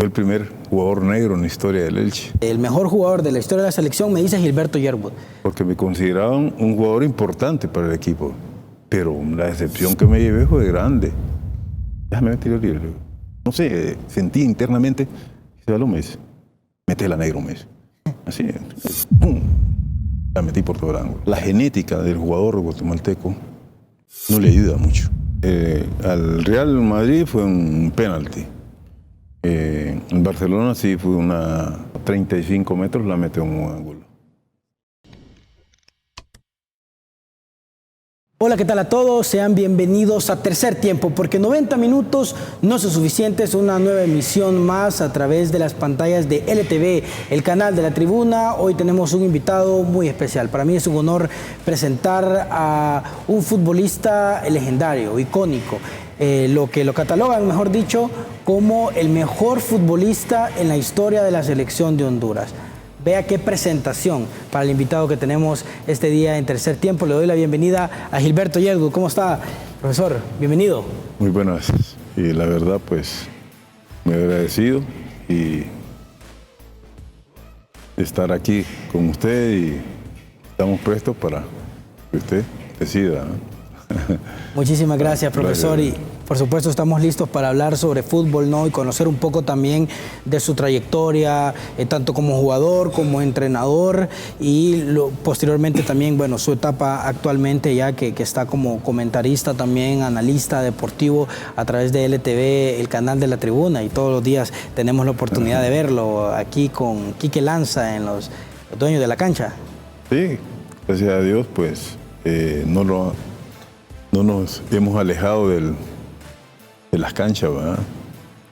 Fue el primer jugador negro en la historia del Elche. El mejor jugador de la historia de la selección me dice Gilberto Yerwood. Porque me consideraban un jugador importante para el equipo. Pero la decepción que me llevé fue grande. Déjame meter el libro. No sé, sentí internamente. Giselo me dice, métela negro, me dice. Así, ¡pum! La metí por todo el ángulo. La genética del jugador guatemalteco no le ayuda mucho. Al Real Madrid fue un penalti. En Barcelona sí fue una 35 metros, la metió en un ángulo. Hola, ¿qué tal a todos? Sean bienvenidos a Tercer Tiempo, porque 90 minutos no son suficientes, una nueva emisión más a través de las pantallas de LTV, el canal de la Tribuna. Hoy tenemos un invitado muy especial. Para mí es un honor presentar a un futbolista legendario, icónico, lo que lo catalogan, mejor dicho, como el mejor futbolista en la historia de la selección de Honduras. Vea qué presentación para el invitado que tenemos este día en Tercer Tiempo. Le doy la bienvenida a Gilberto Yerwood. ¿Cómo está, profesor? Bienvenido. Muy buenas. Y la verdad, pues, me agradecido y estar aquí con usted y estamos prestos para que usted decida, ¿no? Muchísimas gracias, profesor. Gracias. Y por supuesto estamos listos para hablar sobre fútbol, ¿no? Y conocer un poco también de su trayectoria, tanto como jugador, como entrenador, y posteriormente también, bueno, su etapa actualmente ya que está como comentarista también, analista deportivo a través de LTV, el canal de la Tribuna, y todos los días tenemos la oportunidad de verlo aquí con Quique Lanza en los dueños de la cancha. Sí, gracias a Dios, pues, no nos hemos alejado de las canchas, ¿verdad?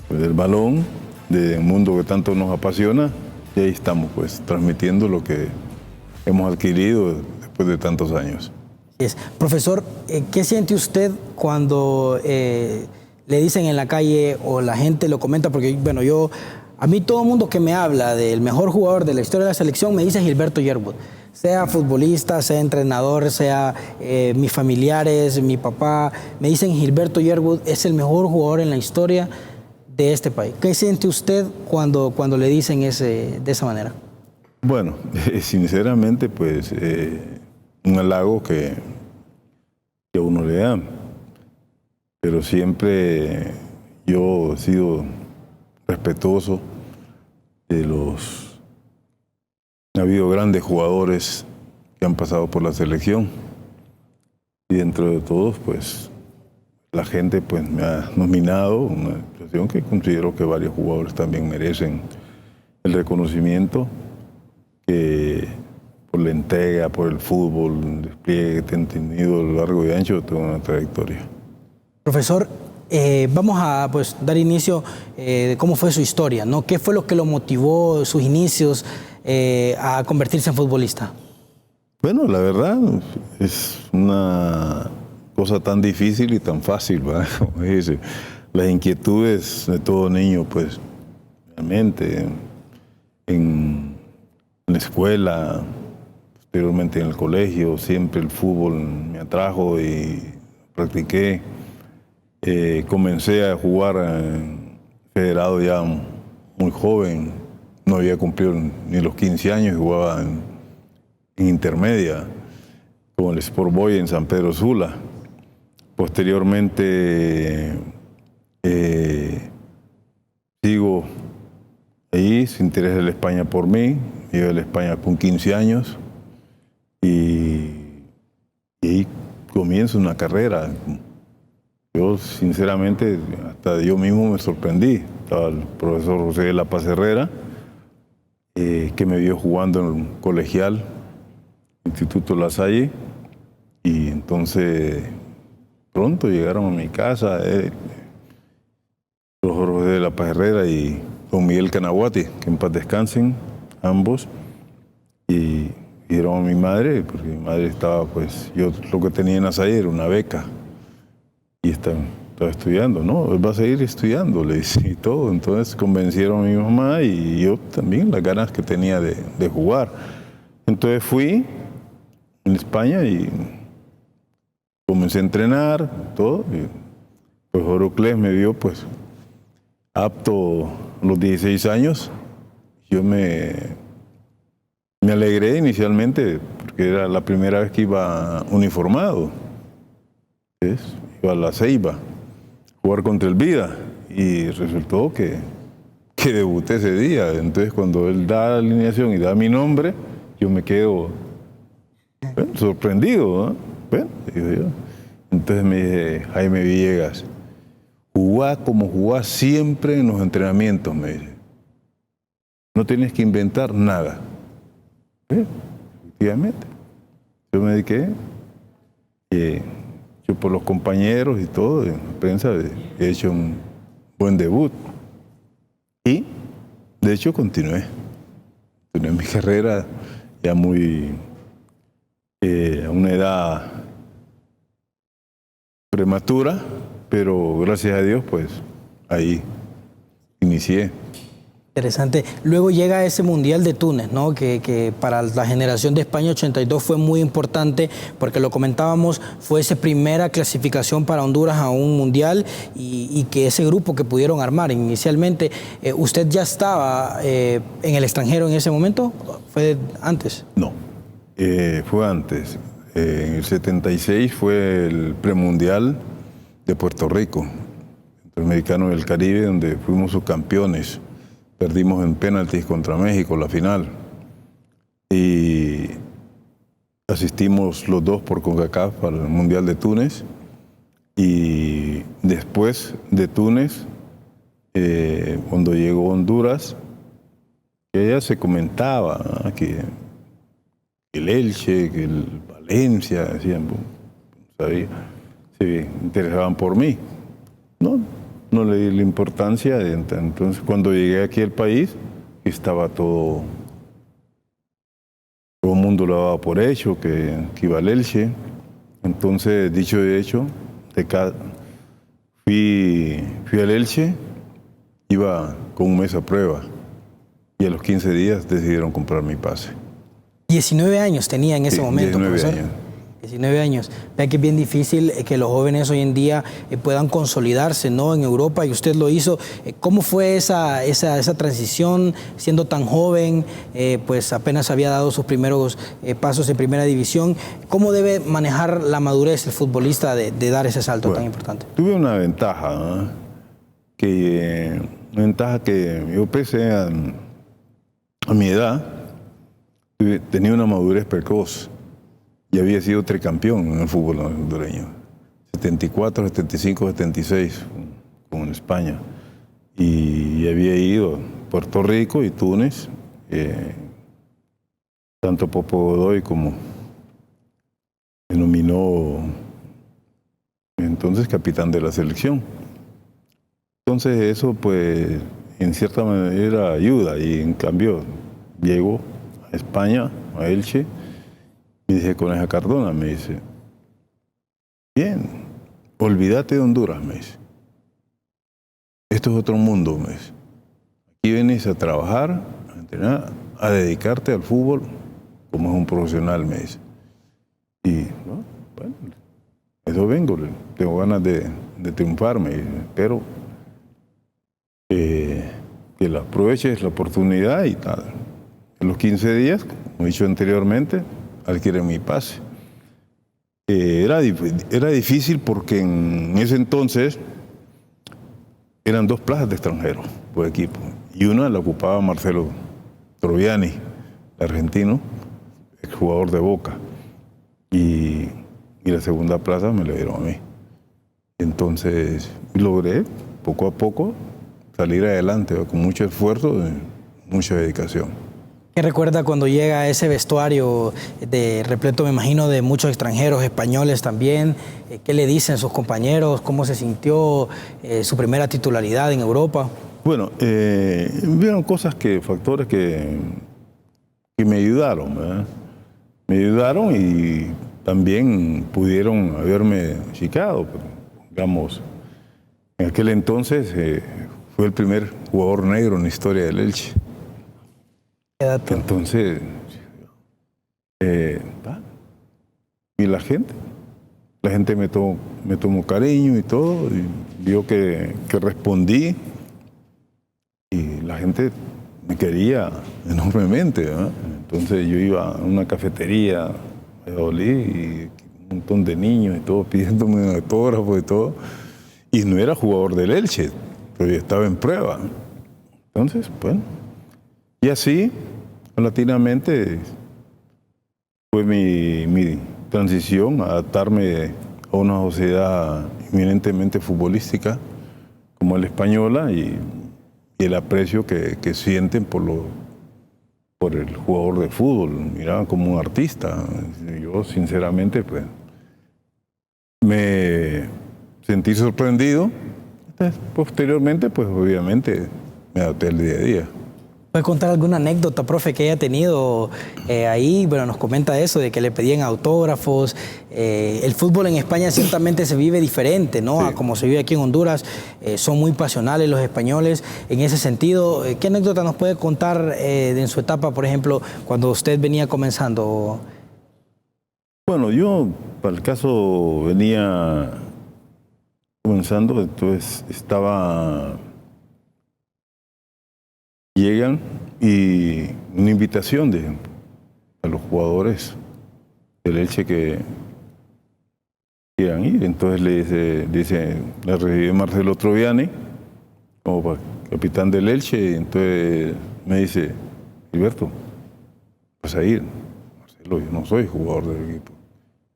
Del balón, del mundo que tanto nos apasiona, y ahí estamos, pues, transmitiendo lo que hemos adquirido después de tantos años. Profesor, ¿qué siente usted cuando le dicen en la calle o la gente lo comenta? Porque, bueno, a mí todo el mundo que me habla del mejor jugador de la historia de la selección me dice Gilberto Yerwood. Sea futbolista, sea entrenador, sea mis familiares, mi papá, me dicen Gilberto Yerwood es el mejor jugador en la historia de este país. ¿Qué siente usted cuando le dicen de esa manera? Bueno, sinceramente, pues, un halago que a uno le da. Pero siempre yo he sido respetuoso de los... Ha habido grandes jugadores que han pasado por la selección y dentro de todos, pues, la gente pues, me ha nominado, una situación que considero que varios jugadores también merecen el reconocimiento que por la entrega, por el fútbol, el despliegue que han tenido a lo largo y ancho de toda una trayectoria. Profesor, vamos a pues, dar inicio de cómo fue su historia, ¿no? ¿Qué fue lo que lo motivó, sus inicios, a convertirse en futbolista? Bueno, la verdad es una cosa tan difícil y tan fácil, ¿verdad? Como dice, las inquietudes de todo niño, pues, realmente en la escuela, posteriormente en el colegio, siempre el fútbol me atrajo y practiqué. Comencé a jugar en federado ya muy joven, no había cumplido ni los 15 años y jugaba en intermedia con el Sport Boy en San Pedro Sula. Posteriormente sigo ahí, se interesa la España por mí, llegué a la España con 15 años y ahí comienzo una carrera. Yo, sinceramente, hasta yo mismo me sorprendí. Estaba el profesor José de la Paz Herrera, que me vio jugando en un colegial, Instituto La Salle, y entonces pronto llegaron a mi casa el profesor José de la Paz Herrera y don Miguel Canaguati, que en paz descansen ambos, y dieron a mi madre, porque mi madre estaba, pues, yo lo que tenía en La Salle era una beca, y estaba estudiando, ¿no? Él va a seguir estudiando, le dice, y todo. Entonces convencieron a mi mamá y yo también las ganas que tenía de jugar. Entonces fui en España y comencé a entrenar, todo. Y pues Orocles me vio, pues, apto a los 16 años, yo me alegré inicialmente porque era la primera vez que iba uniformado. ¿Ves? Iba a la Ceiba a jugar contra el Vida y resultó que debuté ese día. Entonces cuando él da la alineación y da mi nombre, yo me quedo sorprendido, ¿no? Bueno, digo yo. Entonces me dice Jaime Villegas, jugá como jugás siempre en los entrenamientos, me dice. No tienes que inventar nada. Efectivamente. Yo me dediqué, yo por los compañeros y todo, en la prensa, he hecho un buen debut. Y, de hecho, continué mi carrera ya muy, a una edad prematura, pero gracias a Dios, pues, ahí inicié. Interesante. Luego llega ese Mundial de Túnez, ¿no? Que para la generación de España 82 fue muy importante porque lo comentábamos, fue esa primera clasificación para Honduras a un Mundial y que ese grupo que pudieron armar inicialmente, ¿usted ya estaba en el extranjero en ese momento? ¿Fue antes? No, fue antes. En el 76 fue el premundial de Puerto Rico, Centroamericano del Caribe, donde fuimos subcampeones. Perdimos en penaltis contra México la final y asistimos los dos por CONCACAF al Mundial de Túnez y después de Túnez, cuando llegó Honduras, que ya se comentaba, ¿no? Que el Elche, que el Valencia, decían, sabía, se interesaban por mí, ¿no? No le di la importancia. Entonces, cuando llegué aquí al país, estaba todo el mundo lo daba por hecho, que iba al Elche. Entonces, dicho y hecho, fui al Elche, iba con un mes a prueba y a los 15 días decidieron comprar mi pase. 19 años tenía en ese momento, 19 profesor. años. 19 años. Vea que es bien difícil que los jóvenes hoy en día puedan consolidarse, ¿no? En Europa, y usted lo hizo. ¿Cómo fue esa transición siendo tan joven? Pues apenas había dado sus primeros pasos en primera división. ¿Cómo debe manejar la madurez el futbolista de dar ese salto tan importante? Tuve una ventaja, ¿no? Una ventaja que yo pese a mi edad, tenía una madurez precoz. Y había sido tricampeón en el fútbol hondureño. 74, 75, 76 con España. Y había ido a Puerto Rico y Túnez, tanto Popo Godoy como me nominó entonces capitán de la selección. Entonces eso pues en cierta manera ayuda, y en cambio llego a España, a Elche, y dije, Coneja Cardona, me dice, bien, olvídate de Honduras, me dice. Esto es otro mundo, me dice. Aquí vienes a trabajar, a entrenar, a dedicarte al fútbol como es un profesional, me dice. Y, ¿no? Bueno, eso vengo, tengo ganas de triunfar, me dice, pero que la aproveches la oportunidad y tal. En los 15 días, como he dicho anteriormente, adquiere mi pase. Era difícil porque en ese entonces eran 2 plazas de extranjeros por equipo y una la ocupaba Marcelo Troviani, argentino, exjugador de Boca, y la segunda plaza me la dieron a mí. Entonces logré poco a poco salir adelante con mucho esfuerzo y mucha dedicación. ¿Qué recuerda cuando llega a ese vestuario de repleto, me imagino, de muchos extranjeros, españoles también? ¿Qué le dicen sus compañeros? ¿Cómo se sintió su primera titularidad en Europa? Bueno, vieron factores que me ayudaron, ¿verdad? Me ayudaron y también pudieron haberme chicado, pero, digamos, en aquel entonces fue el primer jugador negro en la historia del Elche. Entonces, y la gente me tomó cariño y todo, y vio que respondí, y gente me quería enormemente, ¿verdad? Entonces yo iba a una cafetería a Valladolid y un montón de niños y todo pidiéndome autógrafos y todo. Y no era jugador del Elche, pero yo estaba en prueba. Entonces, bueno, y así, paulatinamente, fue mi transición, adaptarme a una sociedad eminentemente futbolística como la española y el aprecio que sienten por el jugador de fútbol, miraban como un artista. Yo, sinceramente, pues, me sentí sorprendido. Entonces, posteriormente, pues, obviamente, me adapté al día a día. ¿Puede contar alguna anécdota, profe, que haya tenido ahí? Bueno, nos comenta eso, de que le pedían autógrafos. El fútbol en España ciertamente se vive diferente, ¿no? Sí. A como se vive aquí en Honduras. Son muy pasionales los españoles. En ese sentido, ¿qué anécdota nos puede contar en su etapa, por ejemplo, cuando usted venía comenzando? Bueno, yo, para el caso, venía comenzando, entonces llegan y una invitación a los jugadores del Elche que quieran ir. Entonces le recibe Marcelo Troviani como capitán del Elche, y entonces me dice: Gilberto, vas a ir. Marcelo, yo no soy jugador del equipo.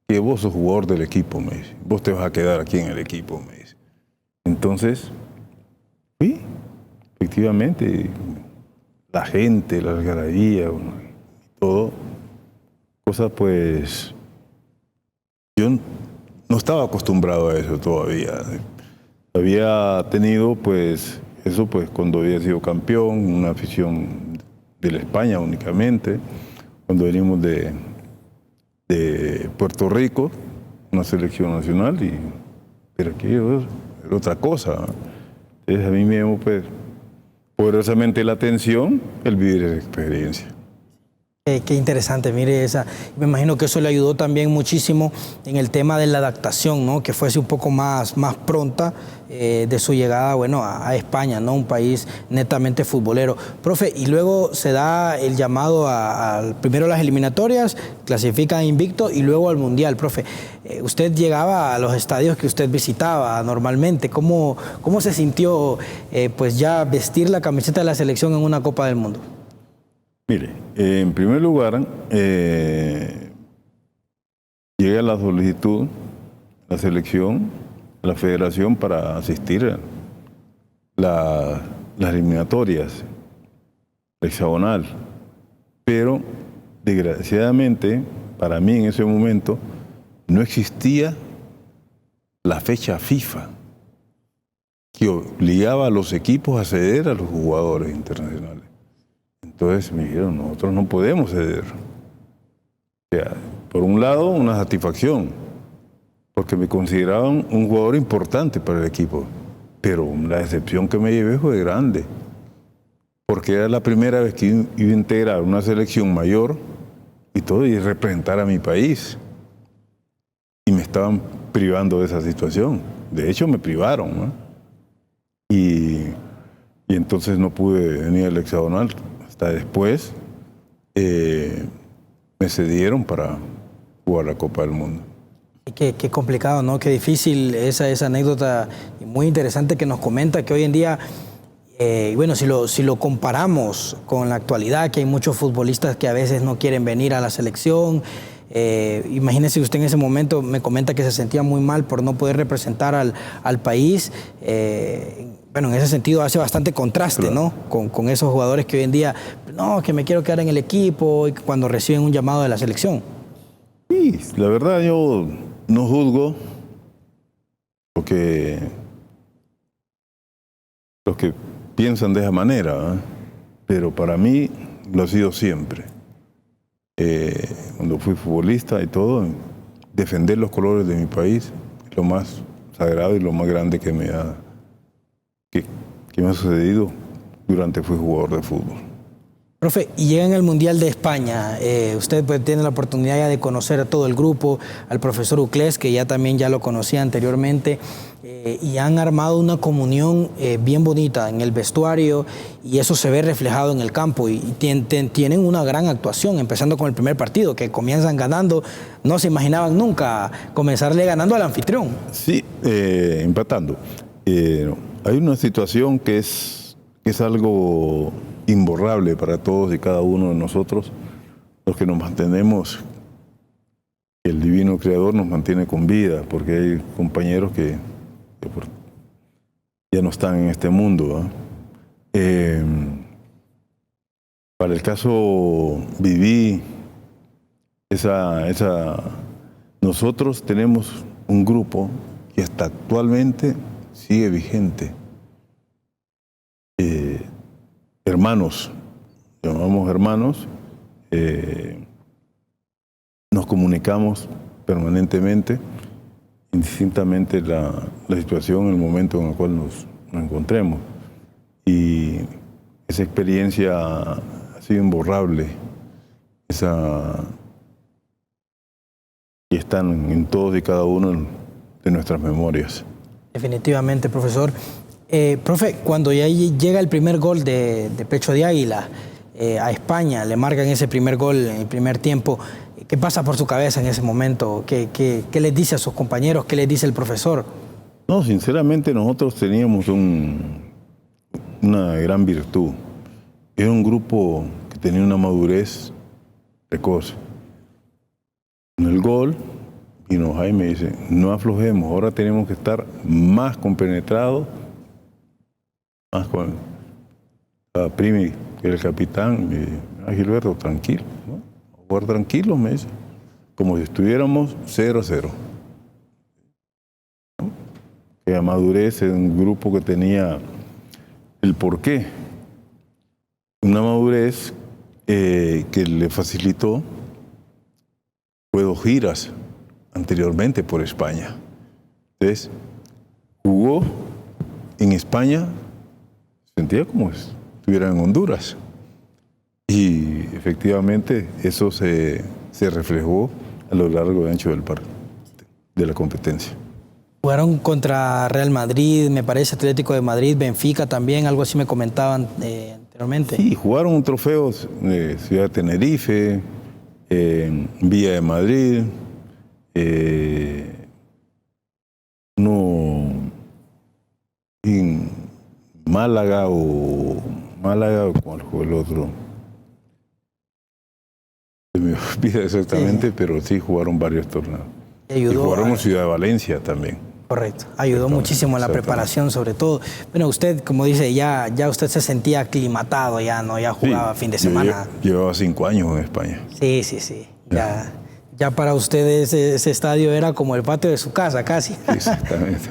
Que vos sos jugador del equipo, me dice. Vos te vas a quedar aquí en el equipo, me dice. Entonces, fui, efectivamente. La gente, la algarabía, todo, cosas pues, yo no estaba acostumbrado a eso todavía. Había tenido pues, eso pues cuando había sido campeón, una afición de la España únicamente, cuando venimos de Puerto Rico, una selección nacional, pero aquí era otra cosa, ¿no? Entonces a mí me llamó pues poderosamente la atención el vivir esa experiencia. Qué interesante, mire esa. Me imagino que eso le ayudó también muchísimo en el tema de la adaptación, ¿no? Que fuese un poco más pronta de su llegada, bueno, a España, ¿no? Un país netamente futbolero. Profe, y luego se da el llamado primero a las eliminatorias, clasifican invicto y luego al Mundial. Profe, usted llegaba a los estadios que usted visitaba normalmente. ¿Cómo se sintió pues ya vestir la camiseta de la selección en una Copa del Mundo? Mire, en primer lugar, llega la solicitud, la selección, la federación para asistir a las eliminatorias, la hexagonal. Pero, desgraciadamente, para mí en ese momento, no existía la fecha FIFA que obligaba a los equipos a ceder a los jugadores internacionales. Entonces me dijeron, nosotros no podemos ceder. O sea, por un lado, una satisfacción, porque me consideraban un jugador importante para el equipo, pero la decepción que me llevé fue grande, porque era la primera vez que iba a integrar una selección mayor y todo, y representar a mi país. Y me estaban privando de esa situación. De hecho, me privaron, ¿no? Y entonces no pude venir al hexagonal. Hasta después me cedieron para jugar la Copa del Mundo. Qué complicado, ¿no? Qué difícil esa anécdota muy interesante que nos comenta, que hoy en día, bueno, si lo comparamos con la actualidad, que hay muchos futbolistas que a veces no quieren venir a la selección. Imagínese usted en ese momento, me comenta que se sentía muy mal por no poder representar al país. Bueno, en ese sentido hace bastante contraste, claro, ¿no? Con esos jugadores que hoy en día, no, que me quiero quedar en el equipo, y cuando reciben un llamado de la selección. Sí, la verdad yo no juzgo porque los que piensan de esa manera, ¿eh? Pero para mí lo ha sido siempre. Cuando fui futbolista y todo, defender los colores de mi país es lo más sagrado y lo más grande que me ha sucedido durante fui jugador de fútbol. Profe, y llegan al Mundial de España. Usted pues, tiene la oportunidad ya de conocer a todo el grupo, al profesor Uclés, que ya también ya lo conocía anteriormente, y han armado una comunión bien bonita en el vestuario, y eso se ve reflejado en el campo, y tienen una gran actuación, empezando con el primer partido, que comienzan ganando. No se imaginaban nunca comenzarle ganando al anfitrión. Sí, empatando. Hay una situación que es algo imborrable para todos y cada uno de nosotros, los que nos mantenemos, el divino creador nos mantiene con vida, porque hay compañeros que ya no están en este mundo. Para el caso viví nosotros tenemos un grupo que hasta actualmente sigue vigente. Hermanos, llamamos hermanos, nos comunicamos permanentemente, indistintamente la situación, el momento en el cual nos encontremos. Y esa experiencia ha sido imborrable, y están en todos y cada uno de nuestras memorias. Definitivamente, profesor. Profe, cuando ya llega el primer gol de Pecho de Águila a España, le marcan ese primer gol en el primer tiempo, ¿qué pasa por su cabeza en ese momento? ¿Qué les dice a sus compañeros? ¿Qué les dice el profesor? No, sinceramente nosotros teníamos una gran virtud. Era un grupo que tenía una madurez precoz. En el gol, vino Jaime y dice, no aflojemos, ahora tenemos que estar más compenetrados, más con Primi, que era el capitán, y Gilberto, tranquilo, ¿no? Jugar tranquilos, me dice, como si estuviéramos 0-0. ¿No? Que la madurez en un grupo que tenía el porqué, una madurez que le facilitó, fue 2 giras anteriormente por España. Entonces, jugó en España, sentía como si estuviera en Honduras. Y efectivamente eso se reflejó a lo largo y ancho de la competencia. Jugaron contra Real Madrid, me parece, Atlético de Madrid, Benfica también, algo así me comentaban anteriormente. Sí, jugaron trofeos de Ciudad de Tenerife, Villa de Madrid, uno en Málaga o ¿cuál fue el otro? Se me olvida exactamente, sí. Pero sí jugaron varios torneos. Y jugaron en Ciudad de Valencia también. Correcto, ayudó muchísimo en la preparación sobre todo. Bueno, usted, como dice, ya usted se sentía aclimatado, ya jugaba fin de semana. Llevaba 5 años en España. Sí. Ya para ustedes ese estadio era como el patio de su casa, casi. Exactamente.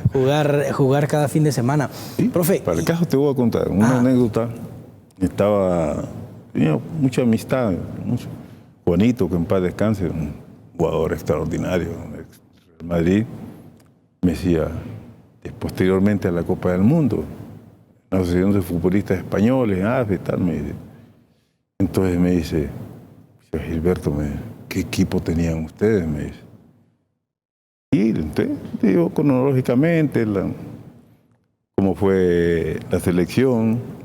jugar cada fin de semana. Sí, profe. Para el caso te voy a contar una anécdota. Tenía mucha amistad, Juanito, que en paz descanse, un jugador extraordinario, Real Madrid, me decía, posteriormente a la Copa del Mundo, la Asociación de Futbolistas Españoles, entonces me dice, Gilberto, ¿qué equipo tenían ustedes? Me dice. Y entonces, digo, cronológicamente, cómo fue la selección.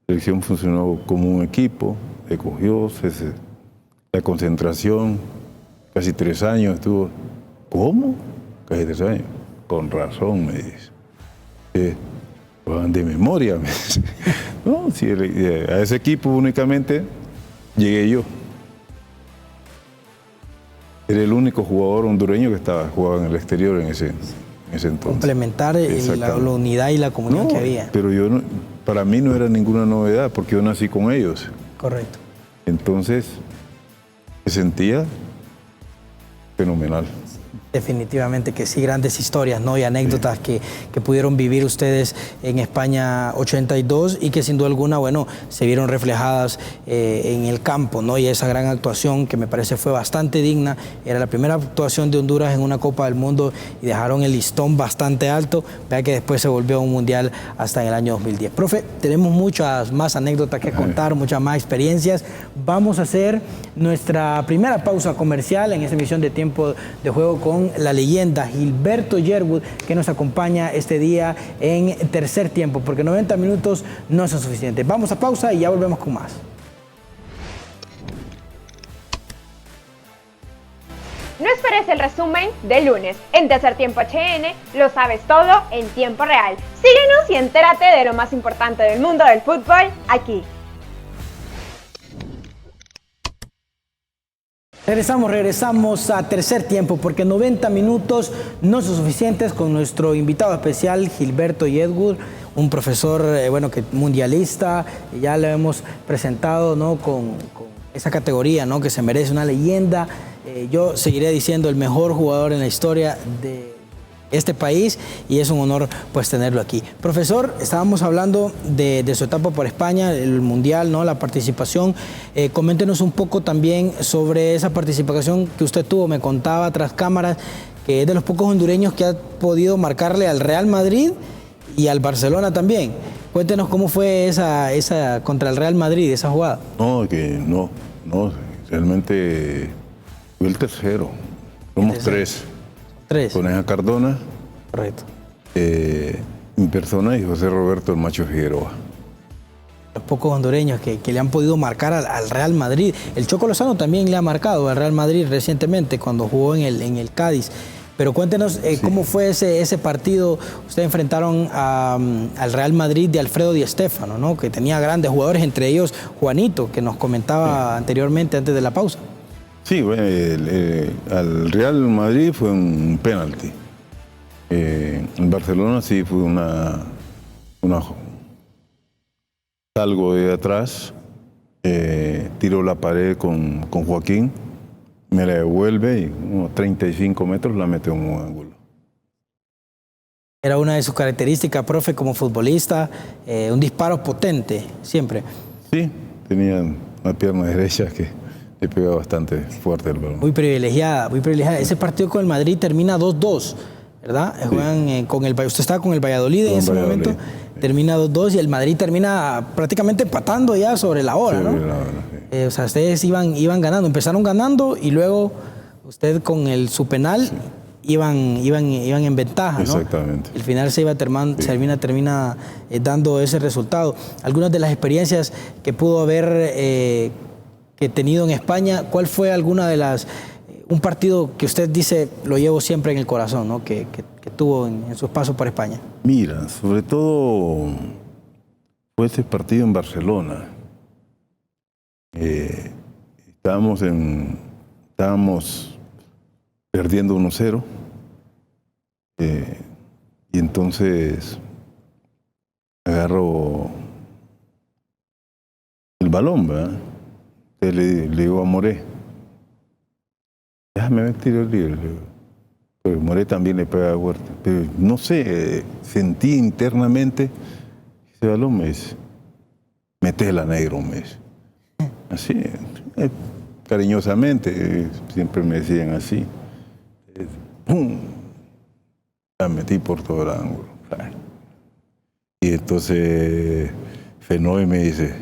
La selección funcionó como un equipo, se cogió, la concentración, casi 3 años estuvo. ¿Cómo? Casi 3 años. Con razón, me dice. Van de memoria, me dice. No, sí, a ese equipo únicamente llegué yo. Era el único jugador hondureño que jugaba en el exterior en ese entonces. Complementar la unidad y la comunión que había. Pero para mí no era ninguna novedad, porque yo nací con ellos. Correcto. Entonces, me sentía fenomenal. Definitivamente que sí, grandes historias, ¿no? Y anécdotas que pudieron vivir ustedes en España 82 y que sin duda alguna, bueno, se vieron reflejadas en el campo, ¿no? Y esa gran actuación que me parece fue bastante digna. Era la primera actuación de Honduras en una Copa del Mundo y dejaron el listón bastante alto. Vea que después se volvió a un mundial hasta en el año 2010. Profe, tenemos muchas más anécdotas que contar, muchas más experiencias. Vamos a hacer nuestra primera pausa comercial en esta emisión de Tiempo de Juego con la leyenda Gilberto Yearwood, que nos acompaña este día en tercer tiempo, porque 90 minutos no son suficientes. Vamos a pausa y ya volvemos con más. No esperes el resumen de lunes. En Tercer Tiempo HN lo sabes todo en tiempo real. Síguenos y entérate de lo más importante del mundo del fútbol aquí. Regresamos a tercer tiempo porque 90 minutos no son suficientes con nuestro invitado especial Gilberto Yearwood, un profesor que mundialista, ya lo hemos presentado, ¿no? con esa categoría, ¿no? Que se merece, una leyenda. Yo seguiré diciendo el mejor jugador en la historia de este país y es un honor pues tenerlo aquí. Profesor, estábamos hablando de su etapa por España, el Mundial, ¿no? La participación. Coméntenos un poco también sobre esa participación que usted tuvo, me contaba tras cámaras, que es de los pocos hondureños que ha podido marcarle al Real Madrid y al Barcelona también. Cuéntenos cómo fue esa contra el Real Madrid, esa jugada. No, realmente fue el tercero. Somos tres. Coneja Cardona, correcto. Mi persona y José Roberto el Macho Figueroa. Los pocos hondureños que le han podido marcar al Real Madrid. El Choco Lozano también le ha marcado al Real Madrid recientemente cuando jugó en el Cádiz. Pero cuéntenos cómo fue ese partido. Ustedes enfrentaron al Real Madrid de Alfredo Di Stéfano, ¿no? Que tenía grandes jugadores, entre ellos Juanito, que nos comentaba anteriormente antes de la pausa. Sí, bueno, al Real Madrid fue un penalti. En Barcelona sí fue salgo de atrás, tiro la pared con Joaquín, me la devuelve y unos 35 metros la mete en un ángulo. Era una de sus características, profe, como futbolista, un disparo potente, siempre. Sí, tenía una pierna derecha que le pega bastante fuerte el balón. Muy privilegiada, muy privilegiada. Ese partido con el Madrid termina 2-2, ¿verdad? Sí. Juegan usted estaba con el Valladolid en ese momento, termina 2-2 y el Madrid termina prácticamente empatando ya sobre la hora, ¿no? Sí. O sea, ustedes iban ganando, empezaron ganando y luego usted con su penal iban en ventaja, ¿no? Exactamente. El final termina dando ese resultado. Algunas de las experiencias que pudo haber que tenido en España, ¿cuál fue un partido que usted dice lo llevo siempre en el corazón, ¿no? que tuvo en sus pasos por España? Mira, sobre todo fue ese partido en Barcelona. Estábamos perdiendo 1-0 y entonces agarro el balón, ¿verdad? Le digo a Moré, déjame ver tiro libre. Pero Moré también le pega fuerte. Pero no sé, sentí internamente, ese balón me dice, metela, negro, me dice. Así, cariñosamente, siempre me decían así. ¡Pum! La metí por todo el ángulo. Y entonces Fenoy me dice,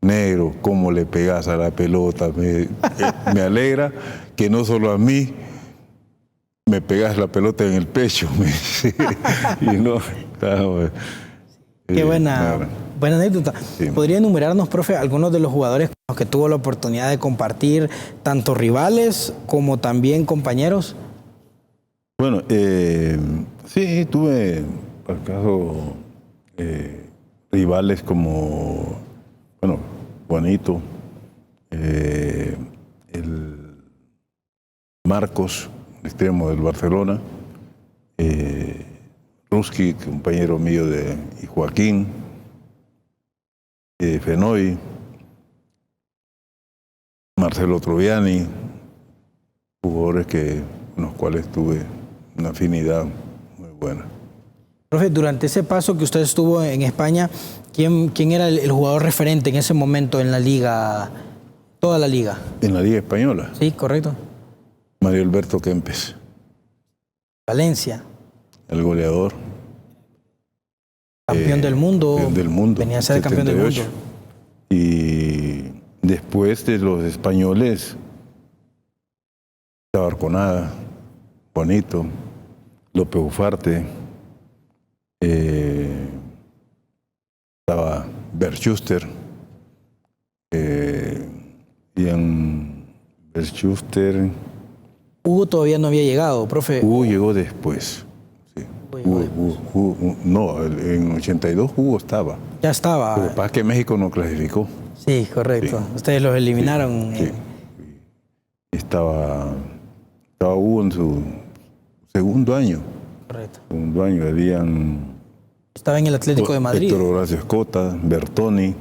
negro, ¿cómo le pegas a la pelota? Me alegra que no solo a mí me pegas la pelota en el pecho. Me dice. Y no, qué buena anécdota. Sí. ¿Podría enumerarnos, profe, algunos de los jugadores con los que tuvo la oportunidad de compartir, tanto rivales como también compañeros? Bueno, sí, tuve, por acaso, rivales como, Juanito, el Marcos, extremo del Barcelona, Ruski, compañero mío y Joaquín, Fenoy, Marcelo Troviani, jugadores que con los cuales tuve una afinidad muy buena. Profe, durante ese paso que usted estuvo en España, ¿quién era el jugador referente en ese momento en la liga, toda la liga? En la Liga Española, Sí, correcto. Mario Alberto Kempes, Valencia, el goleador. campeón del mundo. Campeón del mundo. Venía a ser campeón del 78. mundo. Y después de los españoles, estaba Arconada, Juanito, López Ufarte, estaba Bert Schuster, Ian Bert Schuster. Hugo todavía no había llegado, profe. Hugo llegó después. Sí. En 82 Hugo estaba. Ya estaba. Lo que pasa es que México no clasificó. Sí, correcto. Sí. Ustedes los eliminaron. Sí. Estaba Hugo en su segundo año. Correcto. Segundo año. Habían Estaba en el Atlético de Madrid. Héctor Horacio Escota, Bertoni,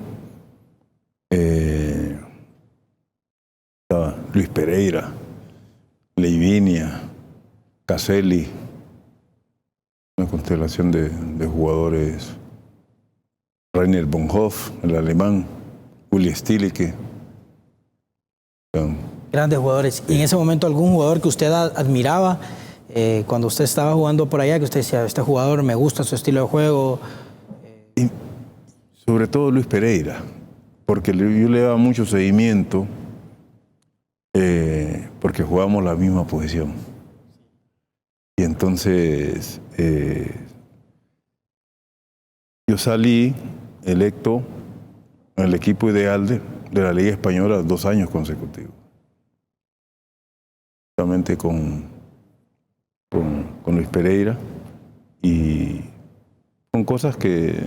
estaba Luis Pereira, Leivinia, Caselli, una constelación de jugadores. Rainer Bonhoff, el alemán, Uli Stilicke. Grandes jugadores. ¿Y en ese momento algún jugador que usted admiraba cuando usted estaba jugando por allá, que usted decía, este jugador me gusta su estilo de juego? Y sobre todo Luis Pereira, porque yo le daba mucho seguimiento, porque jugábamos la misma posición. Y entonces yo salí electo en el equipo ideal de la Liga Española 2 años consecutivos. Justamente con Luis Pereira y con cosas que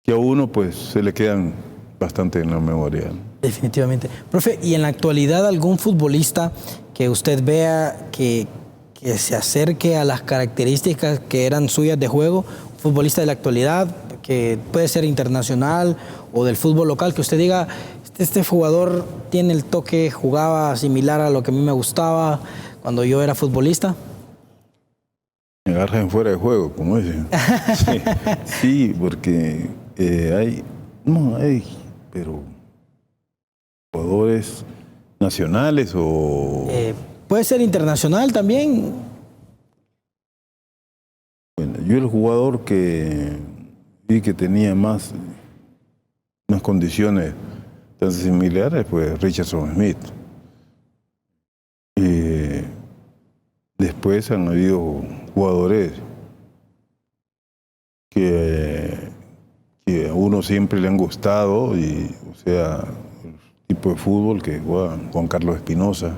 a uno pues se le quedan bastante en la memoria. Definitivamente. Profe, ¿y en la actualidad algún futbolista que usted vea que se acerque a las características que eran suyas de juego? Un futbolista de la actualidad, que puede ser internacional o del fútbol local, que usted diga, este jugador tiene el toque, jugaba similar a lo que a mí me gustaba cuando yo era futbolista. Me agarran fuera de juego, como dicen. Sí, porque hay, pero jugadores nacionales o... Puede ser internacional también. Bueno, yo el jugador que vi que tenía unas condiciones tan similares fue Richardson Smith. Después han habido jugadores que a uno siempre le han gustado, y, o sea, el tipo de fútbol que juega Juan Carlos Espinosa.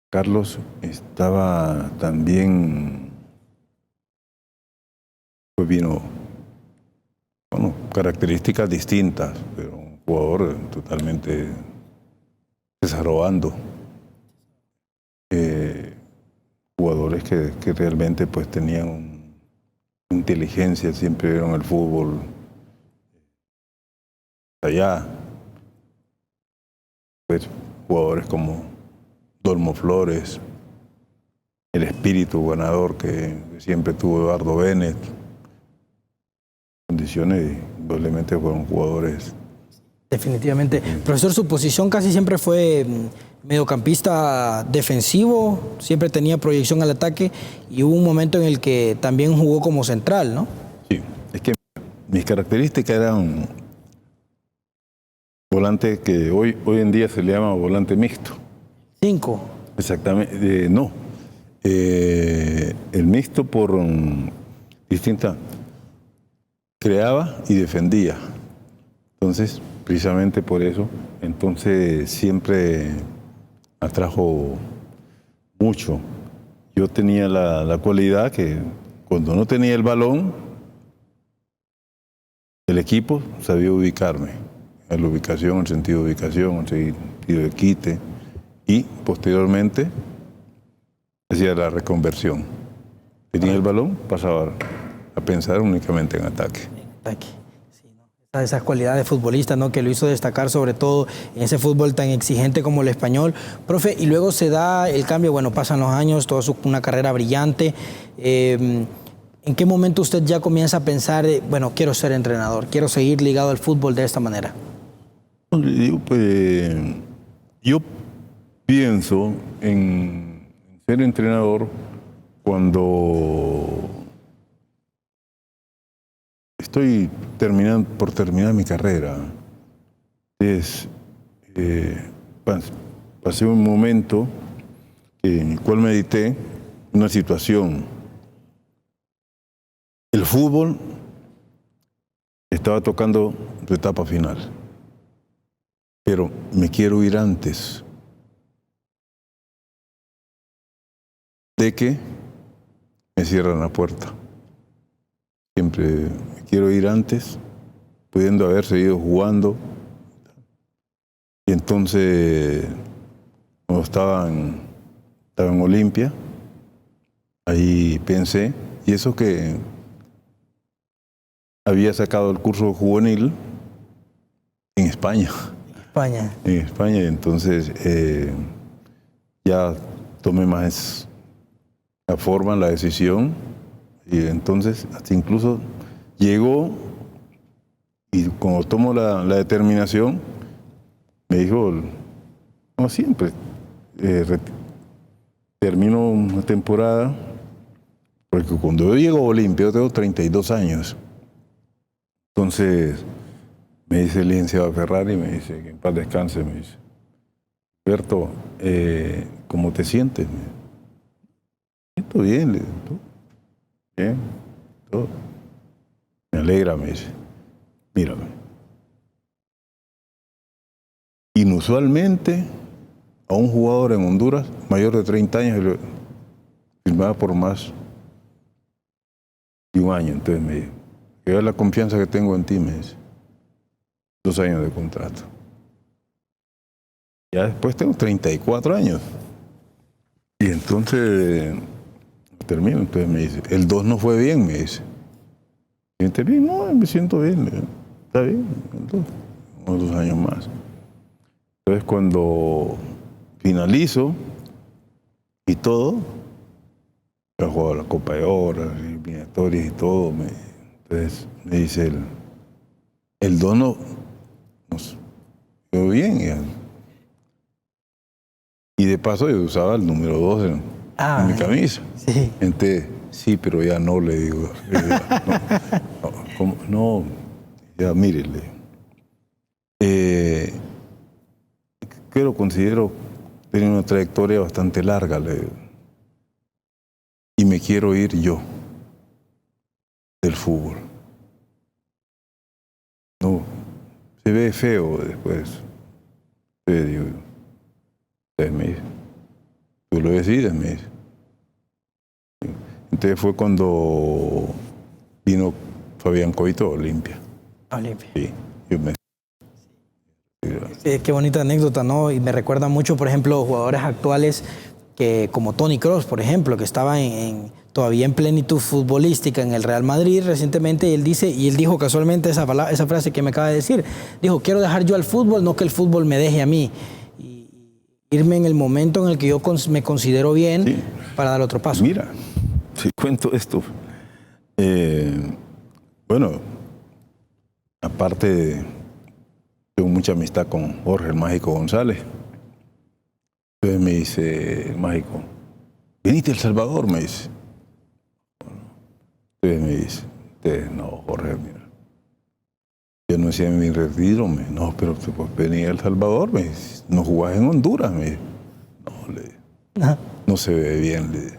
Carlos estaba también, pues vino, bueno, características distintas, pero un jugador totalmente desarrollando. Jugadores que realmente pues tenían inteligencia, siempre vieron el fútbol allá. Pues, jugadores como Dolmo Flores, el espíritu ganador que siempre tuvo Eduardo Bennett. Condiciones, probablemente fueron jugadores. Definitivamente. Profesor, su posición casi siempre fue mediocampista defensivo, siempre tenía proyección al ataque y hubo un momento en el que también jugó como central, ¿no? Sí, es que mis características eran volante que hoy en día se le llama volante mixto. 5. Exactamente, no. El mixto por distinta, creaba y defendía. Entonces, precisamente por eso, entonces siempre atrajo mucho. Yo tenía la cualidad que cuando no tenía el balón, el equipo sabía ubicarme. En la ubicación, el sentido de ubicación, el sentido de quite. Y posteriormente hacía la reconversión. Tenía el balón, pasaba a pensar únicamente en ataque. En ataque. Sí, ¿no? esas cualidades de futbolista, ¿no? Que lo hizo destacar sobre todo en ese fútbol tan exigente como el español. Profe, y luego se da el cambio, bueno, pasan los años, toda una carrera brillante. ¿En qué momento usted ya comienza a pensar, bueno, quiero ser entrenador, quiero seguir ligado al fútbol de esta manera? Yo pienso en ser entrenador cuando estoy por terminar mi carrera. Pasé un momento en el cual medité una situación. El fútbol estaba tocando su etapa final, pero me quiero ir antes de que me cierran la puerta. Siempre me quiero ir antes, pudiendo haber seguido jugando. Y entonces, cuando estaba en Olimpia, ahí pensé, y eso que había sacado el curso juvenil en España. En España, y entonces ya tomé más la decisión. Y entonces, hasta incluso llegó, y cuando tomo la determinación, me dijo, no siempre, termino una temporada, porque cuando yo llego a Olimpia, yo tengo 32 años. Entonces, me dice el licenciado Ferrari, me dice, que en paz descanse, me dice, Alberto, ¿cómo te sientes? Me siento bien, le digo, ¿tú? Bien, todo. Me alegra, me dice. Mírame. Inusualmente, a un jugador en Honduras, mayor de 30 años, firmaba por más de un año. Entonces me dijo, que es la confianza que tengo en ti, me dice. 2 años de contrato. Ya después tengo 34 años. Y entonces termino, entonces me dice, el 2 no fue bien, me dice. ¿Me sientes bien? No, me siento bien. Está bien, unos 2 años más. Entonces cuando finalizo y todo, he jugado la Copa de Oro, eliminatorias y todo, entonces me dice el 2 no quedó bien. Y de paso yo usaba el número 2 en mi camisa. Sí. Entonces, sí, pero ya no, le digo. No, ya mire, le digo. Que lo considero tener una trayectoria bastante larga, le digo. Y me quiero ir yo del fútbol. No, se ve feo después. Digo, entonces me dice, tú lo decides, me dice. Entonces fue cuando vino Fabián Coito a Olimpia. Sí, yo me... Qué bonita anécdota, ¿no? Y me recuerda mucho, por ejemplo, jugadores actuales que, como Toni Kroos, por ejemplo, que estaba todavía en plenitud futbolística en el Real Madrid recientemente, y él dijo casualmente esa frase que me acaba de decir. Dijo, quiero dejar yo al fútbol, no que el fútbol me deje a mí. Y irme en el momento en el que yo me considero bien, sí, para dar otro paso. Mira, si cuento esto, bueno, aparte tengo mucha amistad con Jorge, el Mágico González. Entonces me dice el Mágico, ¿viniste a El Salvador? Me dice. Entonces me dice, no, Jorge, mira, yo no decía mi retiro, no, pero te puedes venir a El Salvador, me dice, no jugás en Honduras, me dice. No, le digo, no se ve bien, le digo.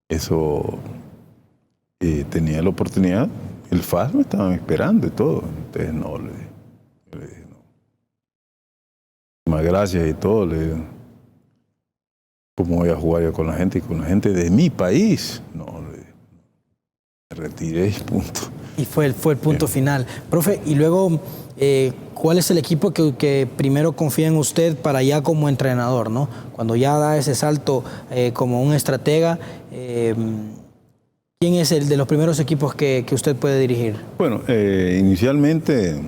Eso, tenía la oportunidad, el FAS me estaban esperando y todo, entonces no, le digo. Le dije, no. Más gracias y todo, le digo. ¿Cómo voy a jugar yo con la gente? Y con la gente de mi país. No, le digo. Me retiré y punto. Y fue el punto final. Profe, y luego, ¿cuál es el equipo que primero confía en usted para ya como entrenador, ¿no? Cuando ya da ese salto como un estratega, ¿Quién es el de los primeros equipos que usted puede dirigir? Bueno, inicialmente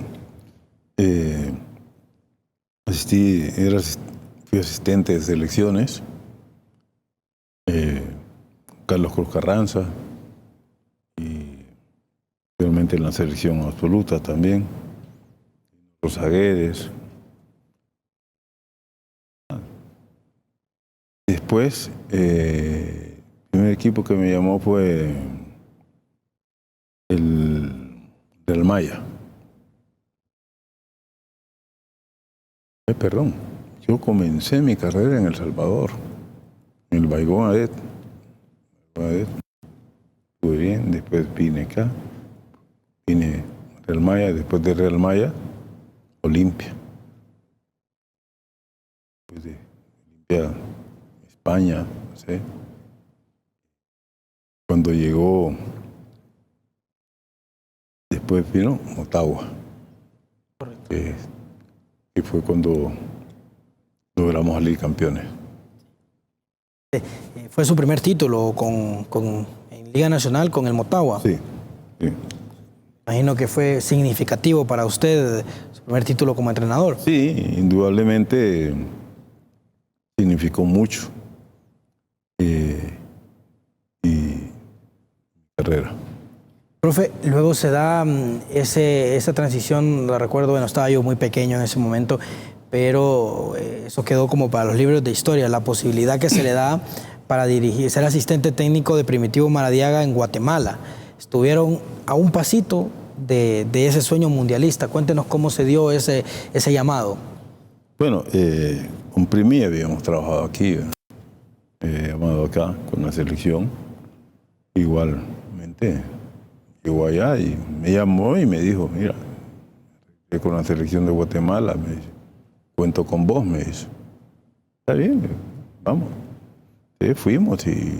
fui asistente de selecciones, Carlos Cruz Carranza, y realmente en la selección absoluta también, Rosa Guedes. Después, el primer equipo que me llamó fue el del Maya. Perdón, yo comencé mi carrera en El Salvador, en el Baigón Adet. Estuve bien, después vine acá, vine a Real Maya, después de Real Maya, Olimpia. Después de Olimpia, España, no sé. Cuando llegó, después vino Motagua. Que fue cuando logramos salir campeones. Fue su primer título en Liga Nacional con el Motagua. Sí, sí. Imagino que fue significativo para usted su primer título como entrenador. Sí, indudablemente significó mucho. Y carrera. Profe, luego se da esa transición, la recuerdo, bueno, estaba yo muy pequeño en ese momento, pero eso quedó como para los libros de historia, la posibilidad que se le da para ser asistente técnico de Primitivo Maradiaga en Guatemala. Estuvieron a un pasito de ese sueño mundialista. Cuéntenos cómo se dio ese llamado. Bueno, con Primi habíamos trabajado aquí, llamado acá con la selección, igualmente. Llegó allá y me llamó y me dijo, mira, estoy con la selección de Guatemala, me dice, cuento con vos, me dice. Está bien, vamos. Sí, fuimos y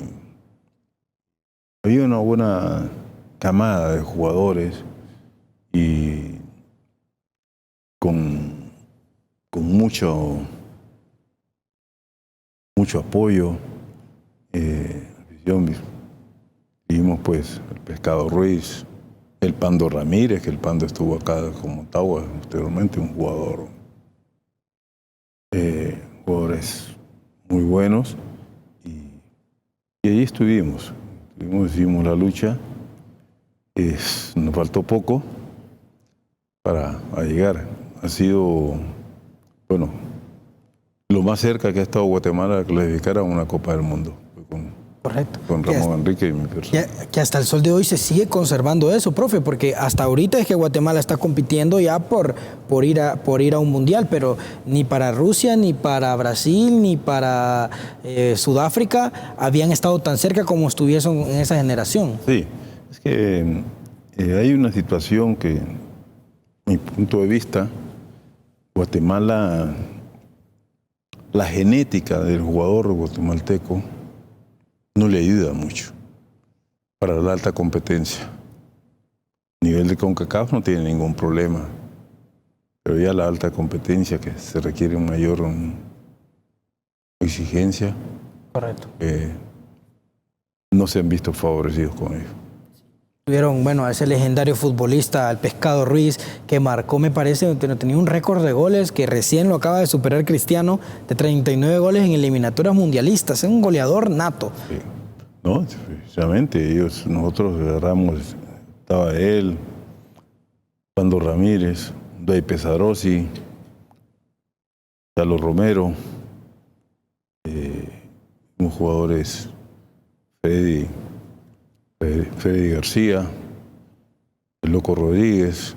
había una buena camada de jugadores y con mucho apoyo. Vimos pues el Pescado Ruiz, el Pando Ramírez, que el Pando estuvo acá con Motagua posteriormente, un jugadores muy buenos, y allí estuvimos, hicimos la lucha. Nos faltó poco para llegar. Ha sido, bueno, lo más cerca que ha estado Guatemala de clasificar a una Copa del Mundo. Correcto. Con Ramón Enrique y mi persona. Que hasta el sol de hoy se sigue conservando eso, profe, porque hasta ahorita es que Guatemala está compitiendo ya por ir a un mundial, pero ni para Rusia, ni para Brasil, ni para Sudáfrica habían estado tan cerca como estuviesen en esa generación. Sí, es que hay una situación que, a mi punto de vista, Guatemala, la genética del jugador guatemalteco no le ayuda mucho para la alta competencia. A nivel de CONCACAF no tiene ningún problema, pero ya la alta competencia, que se requiere mayor exigencia, correcto, no se han visto favorecidos con ello. Tuvieron, bueno, a ese legendario futbolista, el Pescado Ruiz, que marcó, me parece, tenía un récord de goles que recién lo acaba de superar Cristiano, de 39 goles en eliminatorias mundialistas. Es un goleador nato. Sí. No, precisamente, nosotros agarramos, estaba él, Pando Ramírez, Day Pesarossi, Carlos Romero, unos jugadores, Freddy García, el Loco Rodríguez,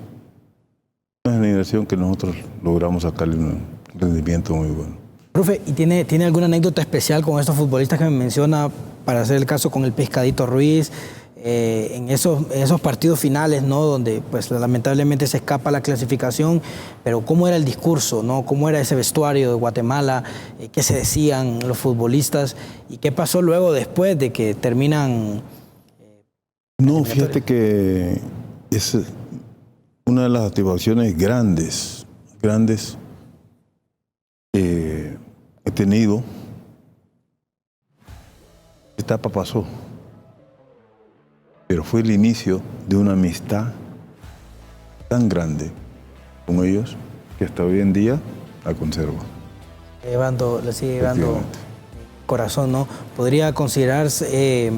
una generación que nosotros logramos sacarle un rendimiento muy bueno. Profe, ¿y tiene alguna anécdota especial con estos futbolistas que me menciona, para hacer el caso con el Pescadito Ruiz, en esos partidos finales, ¿no? Donde pues lamentablemente se escapa la clasificación, pero cómo era el discurso, ¿no? Cómo era ese vestuario de Guatemala, qué se decían los futbolistas y qué pasó luego después de que terminan. No, fíjate que es una de las activaciones grandes que he tenido. Esta etapa pasó. pero fue el inicio de una amistad tan grande con ellos que hasta hoy en día la conservo. Le sigue llevando corazón, ¿no? ¿Podría considerarse,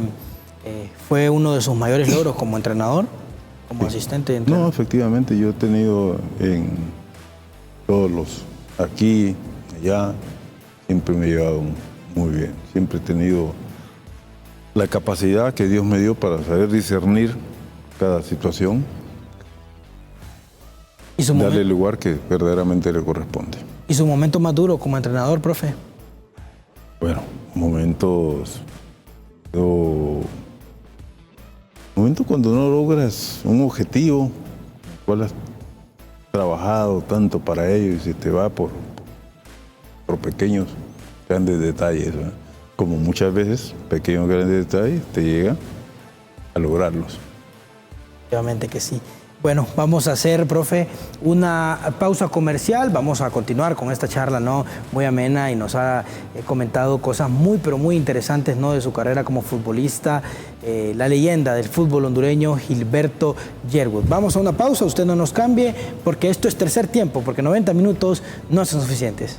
fue uno de sus mayores logros como entrenador, como asistente de entrenador? No, efectivamente, yo he tenido en todos los, aquí, allá, siempre me he llevado muy bien. Siempre he tenido la capacidad que Dios me dio para saber discernir cada situación, ¿Y su darle el lugar que verdaderamente le corresponde. ¿Y su momento más duro como entrenador, profe? Bueno, momentos cuando no logras un objetivo, el cual has trabajado tanto para ello y se te va por pequeños, grandes detalles, ¿verdad? Como muchas veces, pequeños, grandes detalles te llegan a lograrlos. Obviamente que sí. Bueno, vamos a hacer, profe, una pausa comercial. Vamos a continuar con esta charla, ¿no? Muy amena, y nos ha comentado cosas muy, pero muy interesantes, ¿no? De su carrera como futbolista, la leyenda del fútbol hondureño, Gilberto Yerwood. Vamos a una pausa, usted no nos cambie, porque esto es tercer tiempo, porque 90 minutos no son suficientes.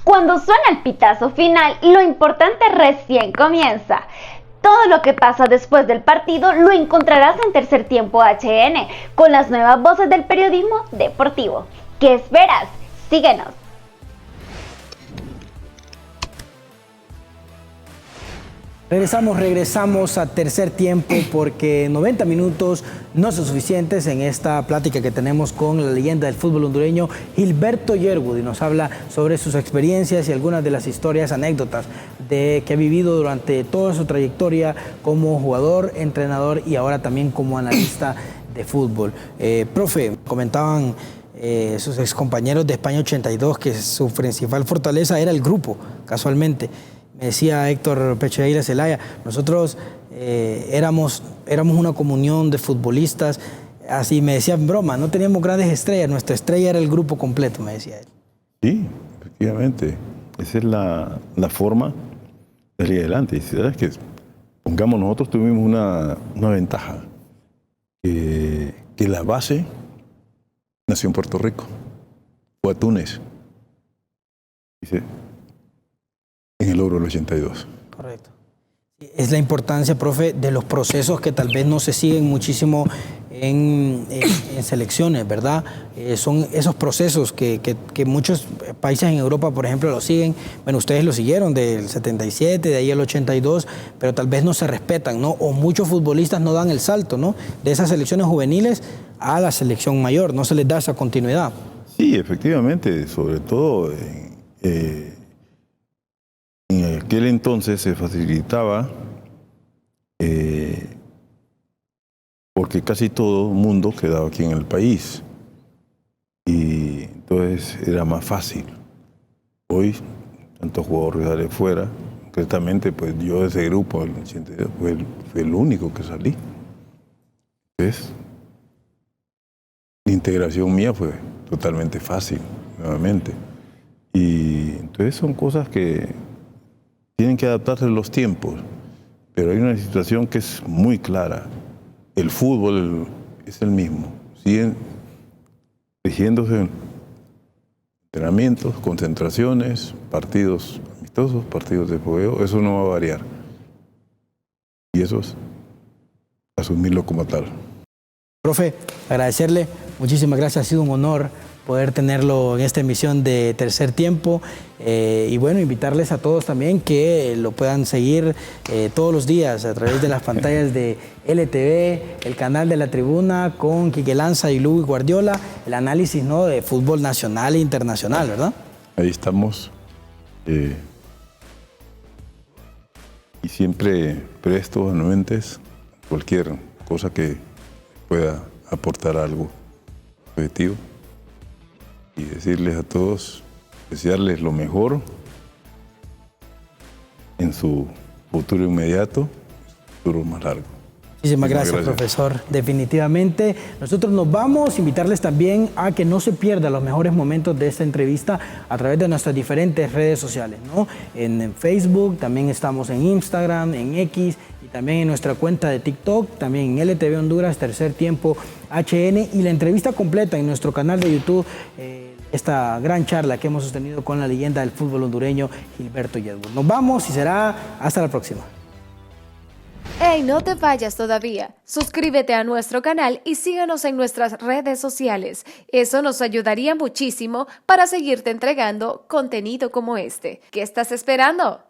Cuando suena el pitazo final, lo importante recién comienza. Todo lo que pasa después del partido lo encontrarás en Tercer Tiempo HN, con las nuevas voces del periodismo deportivo. ¿Qué esperas? Síguenos. Regresamos a Tercer Tiempo, porque 90 minutos no son suficientes en esta plática que tenemos con la leyenda del fútbol hondureño, Gilberto Yerwood, y nos habla sobre sus experiencias y algunas de las historias, anécdotas que ha vivido durante toda su trayectoria como jugador, entrenador y ahora también como analista de fútbol. Profe, comentaban sus excompañeros de España 82 que su principal fortaleza era el grupo, casualmente. Me decía Héctor Pecheira Zelaya, nosotros éramos una comunión de futbolistas, así me decía en broma, no teníamos grandes estrellas, nuestra estrella era el grupo completo, me decía él. Sí, efectivamente, esa es la forma de salir adelante. Y sabes que, pongamos, nosotros tuvimos una ventaja, que la base nació en Puerto Rico, fue a Túnez. Dice, en el logro del 82. Correcto. Es la importancia, profe, de los procesos que tal vez no se siguen muchísimo en selecciones, ¿verdad? Son esos procesos que muchos países en Europa, por ejemplo, lo siguen. Bueno, ustedes lo siguieron del 77, de ahí al 82, pero tal vez no se respetan, ¿no? O muchos futbolistas no dan el salto, ¿no? De esas selecciones juveniles a la selección mayor, no se les da esa continuidad. Sí, efectivamente, sobre todo en aquel entonces se facilitaba porque casi todo el mundo quedaba aquí en el país y entonces era más fácil. Hoy, tantos jugadores salen fuera, concretamente pues yo de ese grupo, el 82, fue el único que salí. Entonces, la integración mía fue totalmente fácil, nuevamente. Y entonces son cosas que tienen que adaptarse a los tiempos, pero hay una situación que es muy clara. El fútbol es el mismo. Siguen rigiéndose entrenamientos, concentraciones, partidos amistosos, partidos de fogueo. Eso no va a variar. Y eso es asumirlo como tal. Profe, agradecerle. Muchísimas gracias. Ha sido un honor poder tenerlo en esta emisión de Tercer Tiempo, y bueno, invitarles a todos también que lo puedan seguir todos los días a través de las pantallas de LTV, el canal de La Tribuna, con Quique Lanza y Luis Guardiola, el análisis, ¿no?, de fútbol nacional e internacional, ¿verdad? Ahí estamos, y siempre prestos, anuentes, cualquier cosa que pueda aportar algo positivo. Y decirles a todos, desearles lo mejor en su futuro inmediato, futuro más largo. Muchísimas gracias, profesor. Definitivamente. Nosotros nos vamos, invitarles también a que no se pierdan los mejores momentos de esta entrevista a través de nuestras diferentes redes sociales, ¿no? En Facebook, también estamos en Instagram, en X y también en nuestra cuenta de TikTok, también en LTV Honduras, Tercer Tiempo HN, y la entrevista completa en nuestro canal de YouTube, esta gran charla que hemos sostenido con la leyenda del fútbol hondureño, Gilberto Yedwood. Nos vamos y será hasta la próxima. ¡Hey, no te vayas todavía! Suscríbete a nuestro canal y síguenos en nuestras redes sociales. Eso nos ayudaría muchísimo para seguirte entregando contenido como este. ¿Qué estás esperando?